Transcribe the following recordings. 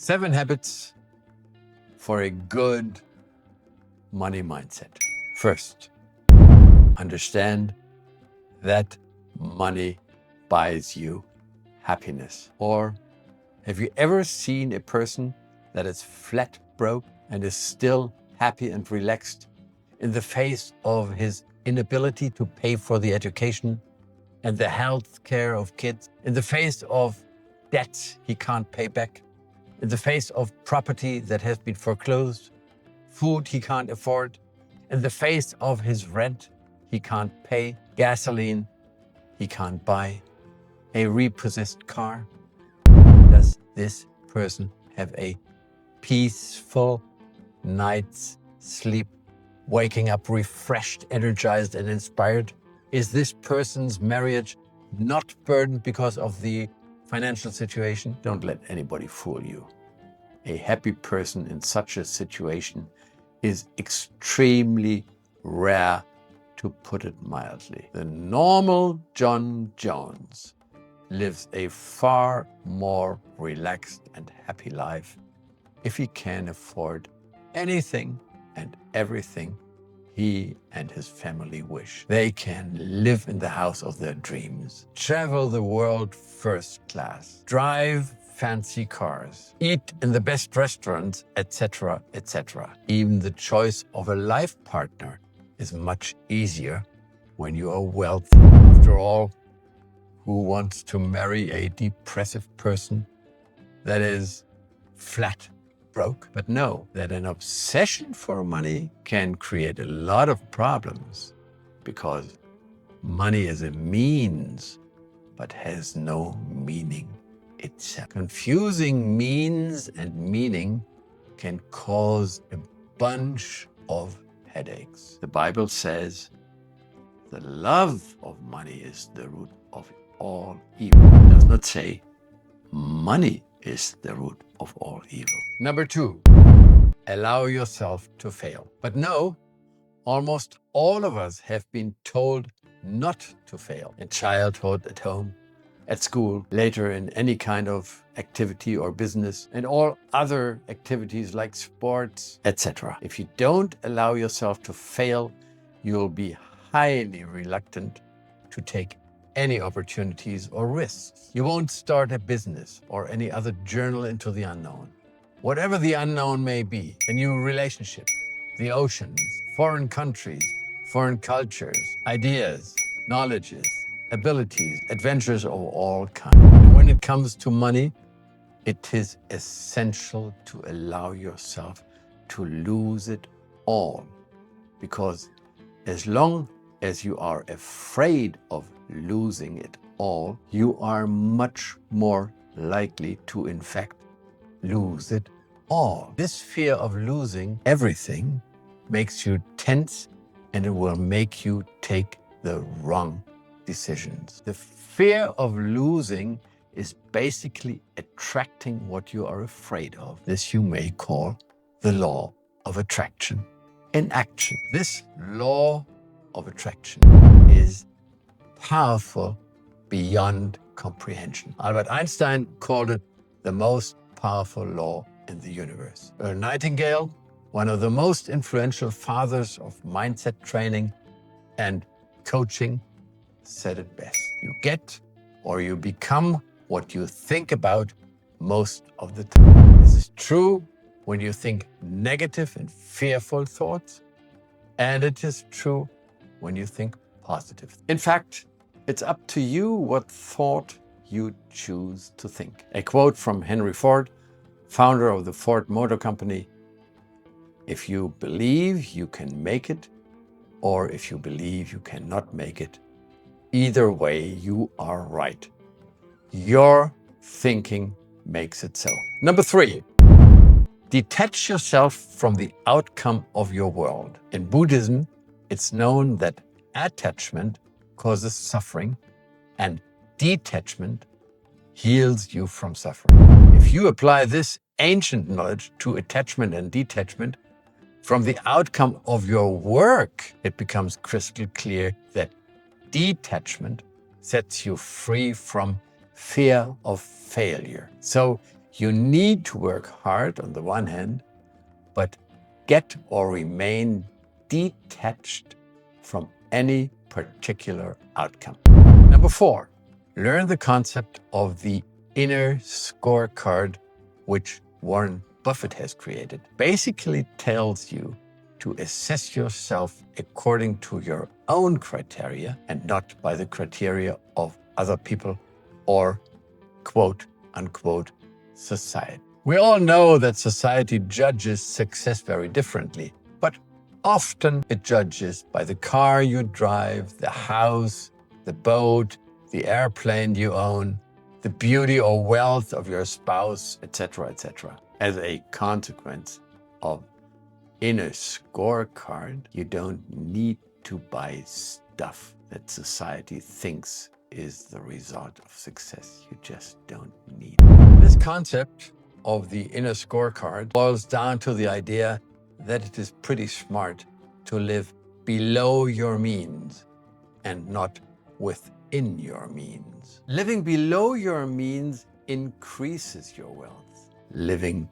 7 habits for a good money mindset. First, understand that money buys you happiness. Or have you ever seen a person that is flat broke and is still happy and relaxed in the face of his inability to pay for the education and the health care of kids, in the face of debts he can't pay back, in the face of property that has been foreclosed, food he can't afford, in the face of his rent he can't pay, gasoline he can't buy, a repossessed car? Does this person have a peaceful night's sleep, waking up refreshed, energized, and inspired? Is this person's marriage not burdened because of the financial situation? Don't let anybody fool you. A happy person in such a situation is extremely rare, to put it mildly. The normal John Jones lives a far more relaxed and happy life if he can afford anything and everything he and his family wish. They can live in the house of their dreams, travel the world first class, drive fancy cars, eat in the best restaurants, etc., etc. Even the choice of a life partner is much easier when you are wealthy. After all, who wants to marry a depressive person that is flat broke? But know that an obsession for money can create a lot of problems, because money is a means but has no meaning itself. Confusing means and meaning can cause a bunch of headaches. The Bible says the love of money is the root of all evil. It does not say money is the root of all evil. Number 2, allow yourself to fail. But no, almost all of us have been told not to fail. In childhood, at home, at school, later in any kind of activity or business, and all other activities like sports, etc. If you don't allow yourself to fail, you'll be highly reluctant to take any opportunities or risks. You won't start a business or any other journey into the unknown. Whatever the unknown may be, a new relationship, the oceans, foreign countries, foreign cultures, ideas, knowledges, abilities, adventures of all kinds. And when it comes to money, it is essential to allow yourself to lose it all. Because as long as you are afraid of losing it all, you are much more likely to, in fact, lose it all. This fear of losing everything makes you tense, and it will make you take the wrong decisions. The fear of losing is basically attracting what you are afraid of. This you may call the law of attraction in action. This law of attraction is powerful beyond comprehension. Albert Einstein called it the most powerful law in the universe. Earl Nightingale, one of the most influential fathers of mindset training and coaching, said it best. You get or you become what you think about most of the time. This is true when you think negative and fearful thoughts, and it is true when you think positive. In fact, it's up to you what thought you choose to think. A quote from Henry Ford, founder of the Ford Motor Company: if you believe you can make it, or if you believe you cannot make it, either way, you are right. Your thinking makes it so. Number 3, detach yourself from the outcome of your world. In Buddhism, it's known that attachment causes suffering and detachment heals you from suffering. If you apply this ancient knowledge to attachment and detachment from the outcome of your work, it becomes crystal clear that detachment sets you free from fear of failure. So You need to work hard on the one hand, but get or remain detached from any particular outcome. Number 4, learn the concept of the inner scorecard, which Warren Buffett has created. Basically tells you to assess yourself according to your own criteria and not by the criteria of other people or quote unquote society. We all know that society judges success very differently, but often it judges by the car you drive, the house, the boat, the airplane you own, the beauty or wealth of your spouse, etc., etc. As a consequence of inner scorecard, you don't need to buy stuff that society thinks is the result of success. You just don't need it. This concept of the inner scorecard boils down to the idea that it is pretty smart to live below your means and not within your means. Living below your means increases your wealth. Living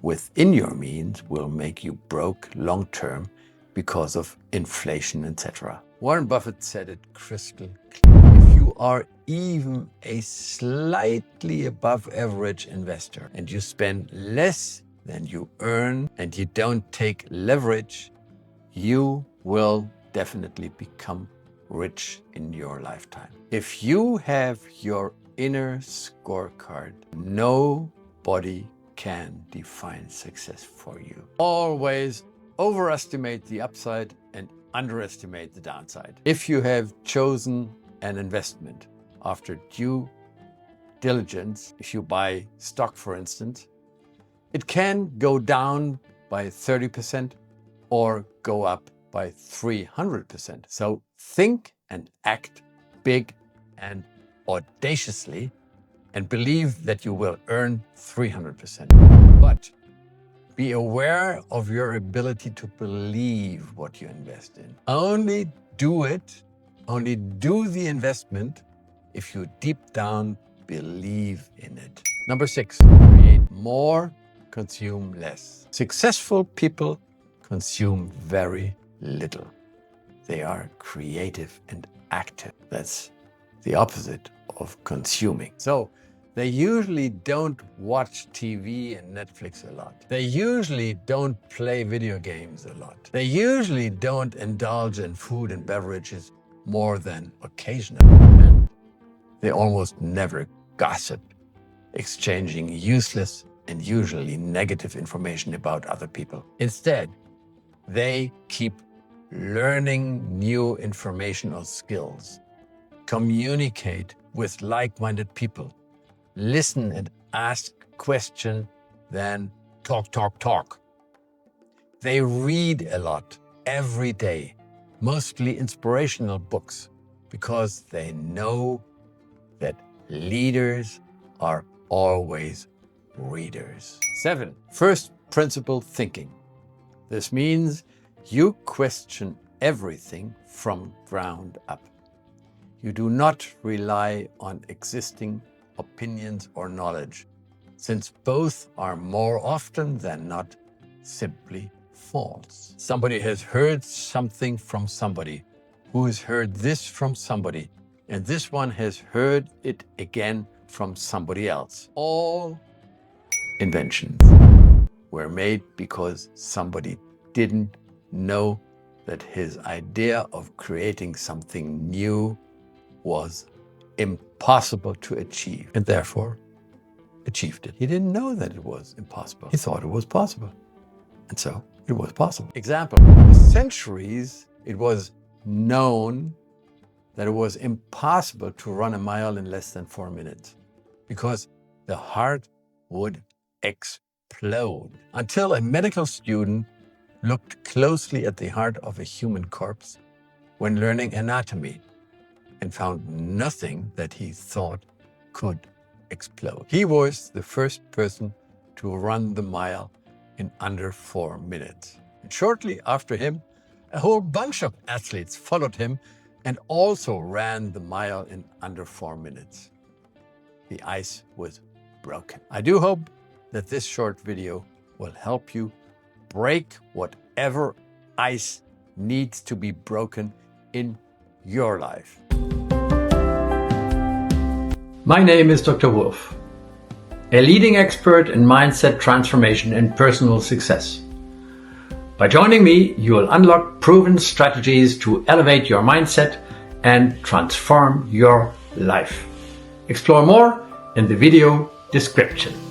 within your means will make you broke long-term because of inflation, etc. Warren Buffett said it crystal clear. If you are even a slightly above average investor and you spend less than you earn and you don't take leverage, you will definitely become rich in your lifetime. If you have your inner scorecard, nobody can define success for you. Always overestimate the upside and underestimate the downside. If you have chosen an investment after due diligence, if you buy stock, for instance, it can go down by 30% or go up by 300%. So think and act big and audaciously and believe that you will earn 300%. But be aware of your ability to believe what you invest in. Only do the investment if you deep down believe in it. Number 6, create more, consume less. Successful people consume very little. They are creative and active. That's the opposite of consuming. So they usually don't watch TV and Netflix a lot. They usually don't play video games a lot. They usually don't indulge in food and beverages more than occasionally. And they almost never gossip, exchanging useless and usually negative information about other people. Instead, they keep learning new information or skills, communicate with like-minded people, listen and ask questions, then talk. They read a lot every day, mostly inspirational books, because they know that leaders are always readers. 7, first principle thinking. This means you question everything from ground up. You do not rely on existing opinions or knowledge, since both are more often than not simply false. Somebody has heard something from somebody who has heard this from somebody, and this one has heard it again from somebody else. All inventions were made because somebody didn't know that his idea of creating something new was impossible to achieve, and therefore achieved it. He didn't know that it was impossible. He thought it was possible, and so it was possible. Example, for centuries it was known that it was impossible to run a mile in less than 4 minutes because the heart would explode. Until a medical student looked closely at the heart of a human corpse when learning anatomy and found nothing that he thought could explode. He was the first person to run the mile in under 4 minutes. And shortly after him, a whole bunch of athletes followed him and also ran the mile in under 4 minutes. The ice was broken. I do hope that this short video will help you break whatever ice needs to be broken in your life. My name is Dr. Wulff, a leading expert in mindset transformation and personal success. By joining me, you will unlock proven strategies to elevate your mindset and transform your life. Explore more in the video description.